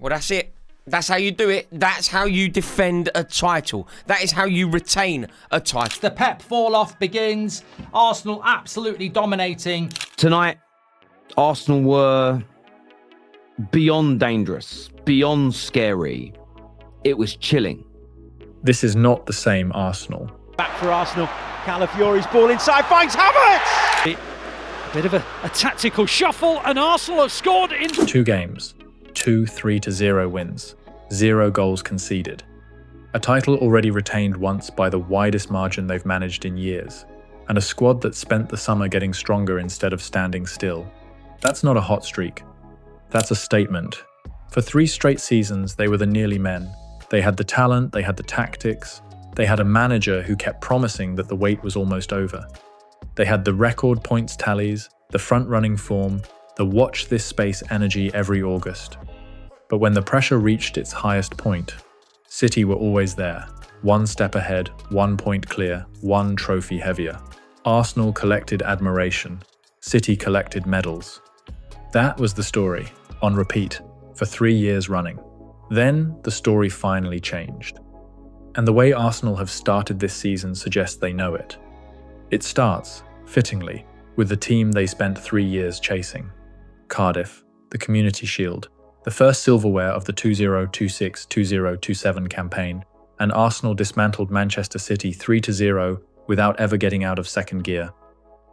Well, that's it. That's how you do it. That's how you defend a title. That is how you retain a title. The Pep fall-off begins. Arsenal absolutely dominating. Tonight, Arsenal were beyond dangerous, beyond scary. It was chilling. This is not the same Arsenal. Back for Arsenal. Calafiori's ball inside, finds Havertz! A bit of a tactical shuffle, and Arsenal have scored in 2 games, 2 3-0 wins, 0 goals conceded. A title already retained once by the widest margin they've managed in years, and a squad that spent the summer getting stronger instead of standing still. That's not a hot streak. That's a statement. For 3 straight seasons, they were the nearly men. They had the talent, they had the tactics, they had a manager who kept promising that the wait was almost over. They had the record points tallies, the front-running form, the watch this space energy every August. But when the pressure reached its highest point, City were always there, 1 step ahead, 1 point clear, 1 trophy heavier. Arsenal collected admiration, City collected medals. That was the story, on repeat, for 3 years running. Then the story finally changed. And the way Arsenal have started this season suggests they know it. It starts, fittingly, with the team they spent 3 years chasing. Cardiff, the Community Shield, the first silverware of the 2026-2027 campaign, and Arsenal dismantled Manchester City 3-0 without ever getting out of second gear.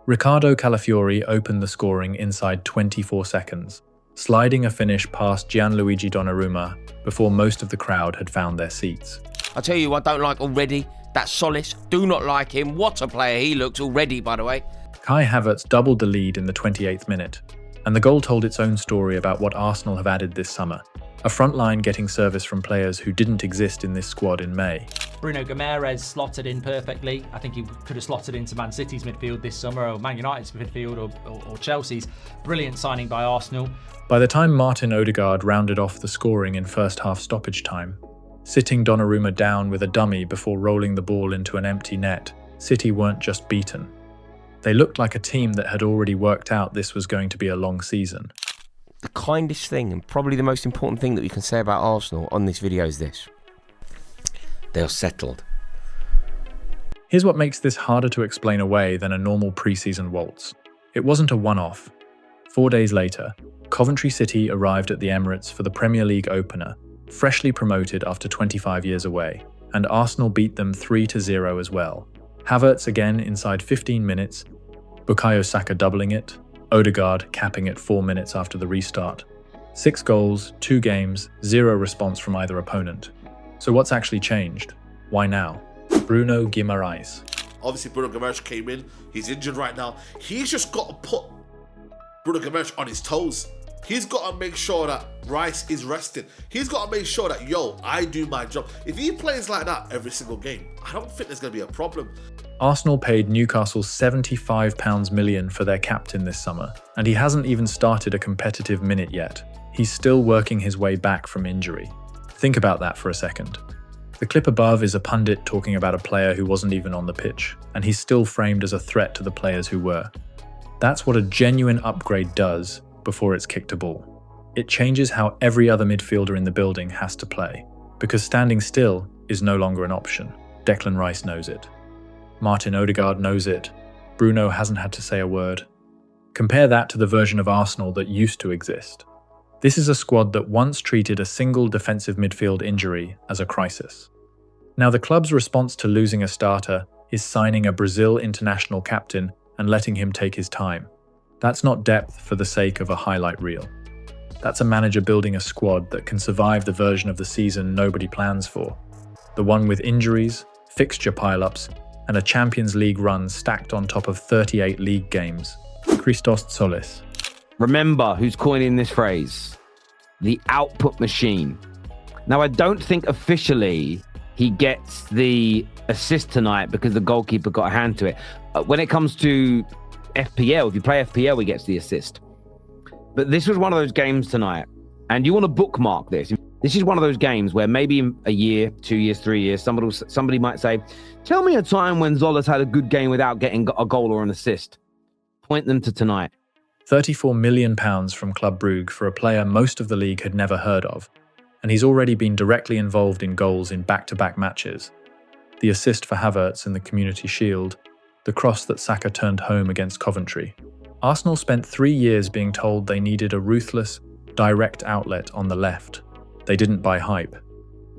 Riccardo Calafiori opened the scoring inside 24 seconds, sliding a finish past Gianluigi Donnarumma before most of the crowd had found their seats. I tell you, I don't like already. That's Tzolis. Do not like him. What a player he looks already, by the way. Kai Havertz doubled the lead in the 28th minute, and the goal told its own story about what Arsenal have added this summer. A front line getting service from players who didn't exist in this squad in May. Bruno Guimarães slotted in perfectly. I think he could have slotted into Man City's midfield this summer, or Man United's midfield, or Chelsea's. Brilliant signing by Arsenal. By the time Martin Odegaard rounded off the scoring in first half stoppage time, sitting Donnarumma down with a dummy before rolling the ball into an empty net, City weren't just beaten. They looked like a team that had already worked out this was going to be a long season. The kindest thing, and probably the most important thing that we can say about Arsenal on this video is this. They're settled. Here's what makes this harder to explain away than a normal pre-season waltz. It wasn't a one-off. 4 days later, Coventry City arrived at the Emirates for the Premier League opener, freshly promoted after 25 years away, and Arsenal beat them 3-0 as well. Havertz again inside 15 minutes, Bukayo Saka doubling it, Odegaard capping it 4 minutes after the restart. 6 goals, 2 games, 0 response from either opponent. So what's actually changed? Why now? Bruno Guimarães. Obviously Bruno Guimarães came in, he's injured right now. He's just got to put Bruno Guimarães on his toes. He's got to make sure that Rice is resting. He's got to make sure that, I do my job. If he plays like that every single game, I don't think there's going to be a problem. Arsenal paid Newcastle £75 million for their captain this summer, and he hasn't even started a competitive minute yet. He's still working his way back from injury. Think about that for a second. The clip above is a pundit talking about a player who wasn't even on the pitch, and he's still framed as a threat to the players who were. That's what a genuine upgrade does before it's kicked a ball. It changes how every other midfielder in the building has to play, because standing still is no longer an option. Declan Rice knows it. Martin Odegaard knows it. Bruno hasn't had to say a word. Compare that to the version of Arsenal that used to exist. This is a squad that once treated a single defensive midfield injury as a crisis. Now the club's response to losing a starter is signing a Brazil international captain and letting him take his time. That's not depth for the sake of a highlight reel. That's a manager building a squad that can survive the version of the season nobody plans for. The one with injuries, fixture pile-ups, and a Champions League run stacked on top of 38 league games. Christos Tzolis. Remember who's coining this phrase. The output machine. Now, I don't think officially he gets the assist tonight because the goalkeeper got a hand to it. When it comes to FPL, if you play FPL, he gets the assist. But this was one of those games tonight, and you want to bookmark this. This is one of those games where maybe in a year, 2 years, 3 years, somebody might say, tell me a time when Tzolis had a good game without getting a goal or an assist. Point them to tonight. £34 million from Club Brugge for a player most of the league had never heard of. and he's already been directly involved in goals in back-to-back matches. The assist for Havertz in the Community Shield, the cross that Saka turned home against Coventry. Arsenal spent 3 years being told they needed a ruthless, direct outlet on the left. They didn't buy hype.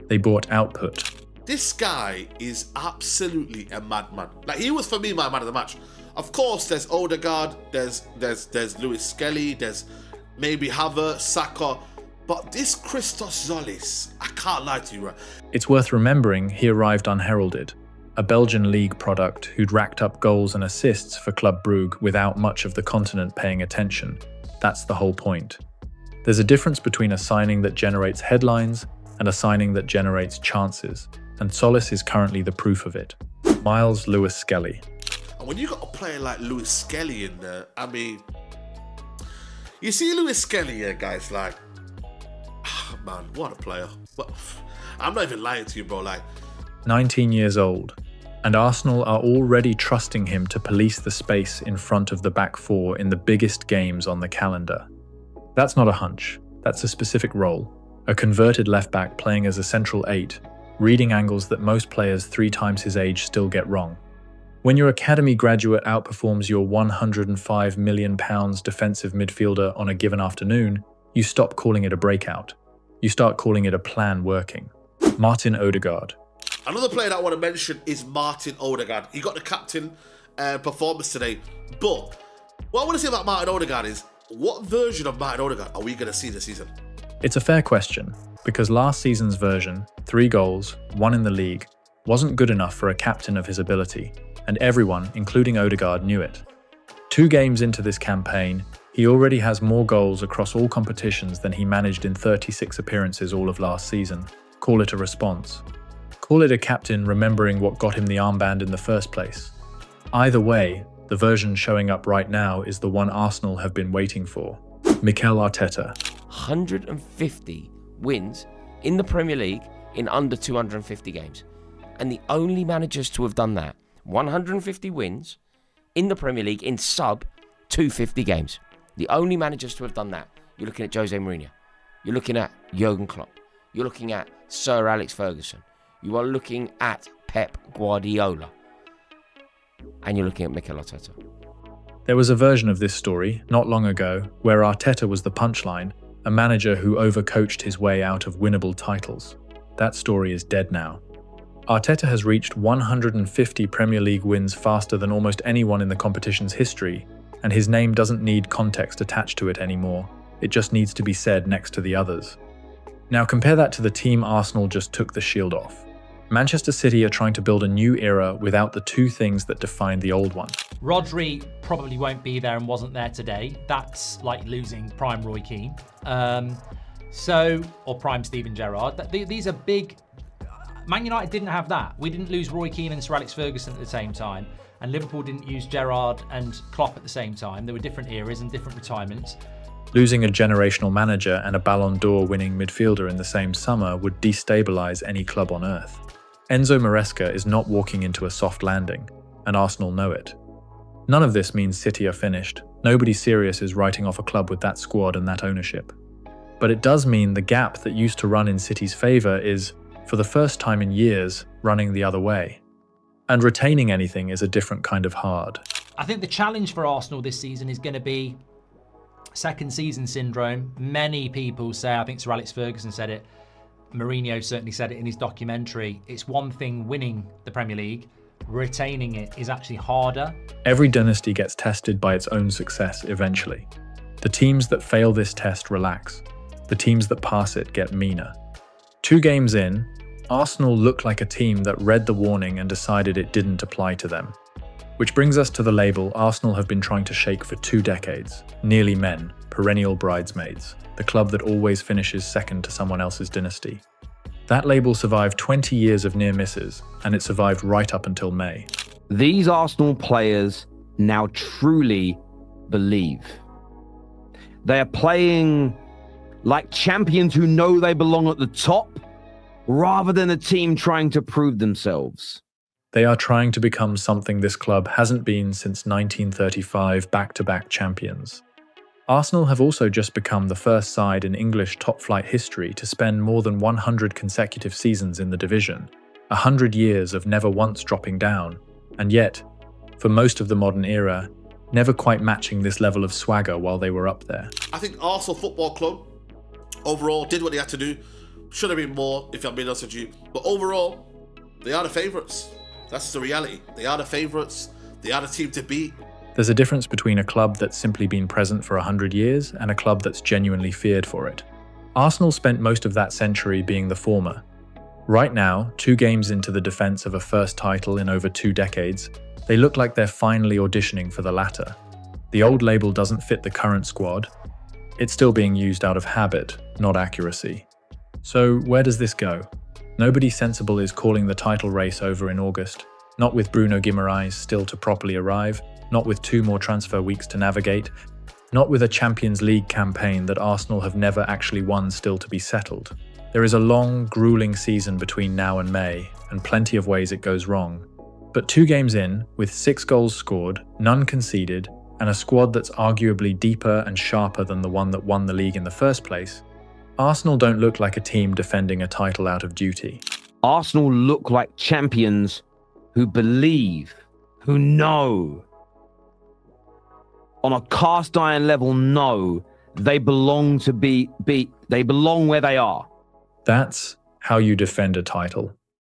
They bought output. This guy is absolutely a madman. Like, he was for me my man of the match. Of course, there's Odegaard, there's Lewis-Skelly, there's maybe Havertz, Saka, but this Christos Tzolis, I can't lie to you, right? It's worth remembering he arrived unheralded, a Belgian league product who'd racked up goals and assists for Club Brugge without much of the continent paying attention. That's the whole point. There's a difference between a signing that generates headlines and a signing that generates chances, and Tzolis is currently the proof of it. Myles Lewis-Skelly. And when you got a player like Lewis-Skelly in there, I mean, you see Lewis-Skelly here, guys, like, man, what a player. I'm not even lying to you, bro, like. 19 years old, and Arsenal are already trusting him to police the space in front of the back four in the biggest games on the calendar. That's not a hunch, that's a specific role. A converted left-back playing as a central 8, reading angles that most players 3 times his age still get wrong. When your academy graduate outperforms your £105 million defensive midfielder on a given afternoon, you stop calling it a breakout. You start calling it a plan working. Martin Odegaard. Another player that I want to mention is Martin Odegaard. He got the captain performance today. But what I want to say about Martin Odegaard is, what version of Martin Odegaard are we going to see this season? It's a fair question, because last season's version, 3 goals, 1 in the league, wasn't good enough for a captain of his ability, and everyone, including Odegaard, knew it. 2 games into this campaign, he already has more goals across all competitions than he managed in 36 appearances all of last season. Call it a response. Call it a captain remembering what got him the armband in the first place. Either way, the version showing up right now is the one Arsenal have been waiting for. Mikel Arteta. 150 wins in the Premier League in under 250 games. And the only managers to have done that, 150 wins in the Premier League in sub 250 games. The only managers to have done that. You're looking at Jose Mourinho. You're looking at Jurgen Klopp. You're looking at Sir Alex Ferguson. You are looking at Pep Guardiola. And you're looking at Mikel Arteta. There was a version of this story, not long ago, where Arteta was the punchline, a manager who overcoached his way out of winnable titles. That story is dead now. Arteta has reached 150 Premier League wins faster than almost anyone in the competition's history, and his name doesn't need context attached to it anymore. It just needs to be said next to the others. Now compare that to the team Arsenal just took the shield off. Manchester City are trying to build a new era without the 2 things that defined the old one. Rodri probably won't be there and wasn't there today. That's like losing prime Roy Keane. Or prime Steven Gerrard. These are big. Man United didn't have that. We didn't lose Roy Keane and Sir Alex Ferguson at the same time. And Liverpool didn't use Gerrard and Klopp at the same time. There were different eras and different retirements. Losing a generational manager and a Ballon d'Or winning midfielder in the same summer would destabilise any club on earth. Enzo Maresca is not walking into a soft landing, and Arsenal know it. None of this means City are finished. Nobody serious is writing off a club with that squad and that ownership. But it does mean the gap that used to run in City's favour is, for the first time in years, running the other way. And retaining anything is a different kind of hard. I think the challenge for Arsenal this season is going to be second season syndrome. Many people say, I think Sir Alex Ferguson said it, Mourinho certainly said it in his documentary, it's one thing winning the Premier League, retaining it is actually harder. Every dynasty gets tested by its own success eventually. The teams that fail this test relax. The teams that pass it get meaner. 2 games in, Arsenal look like a team that read the warning and decided it didn't apply to them. Which brings us to the label Arsenal have been trying to shake for 2 decades. Nearly men, perennial bridesmaids, the club that always finishes second to someone else's dynasty. That label survived 20 years of near misses, and it survived right up until May. These Arsenal players now truly believe. They are playing like champions who know they belong at the top, rather than a team trying to prove themselves. They are trying to become something this club hasn't been since 1935 back-to-back champions. Arsenal have also just become the first side in English top-flight history to spend more than 100 consecutive seasons in the division, 100 years of never once dropping down, and yet, for most of the modern era, never quite matching this level of swagger while they were up there. I think Arsenal Football Club overall did what they had to do. Should have been more, if I'm being honest with you. But overall, they are the favourites. That's the reality. They are the favourites. They are the team to beat. There's a difference between a club that's simply been present for 100 years and a club that's genuinely feared for it. Arsenal spent most of that century being the former. Right now, 2 games into the defence of a first title in over 2 decades, they look like they're finally auditioning for the latter. The old label doesn't fit the current squad. It's still being used out of habit, not accuracy. So where does this go? Nobody sensible is calling the title race over in August, not with Bruno Guimarães still to properly arrive, not with 2 more transfer weeks to navigate, not with a Champions League campaign that Arsenal have never actually won still to be settled. There is a long, grueling season between now and May, and plenty of ways it goes wrong. But 2 games in, with 6 goals scored, none conceded, and a squad that's arguably deeper and sharper than the one that won the league in the first place, Arsenal don't look like a team defending a title out of duty. Arsenal look like champions who believe, who know, on a cast iron level, know they belong to they belong where they are. That's how you defend a title.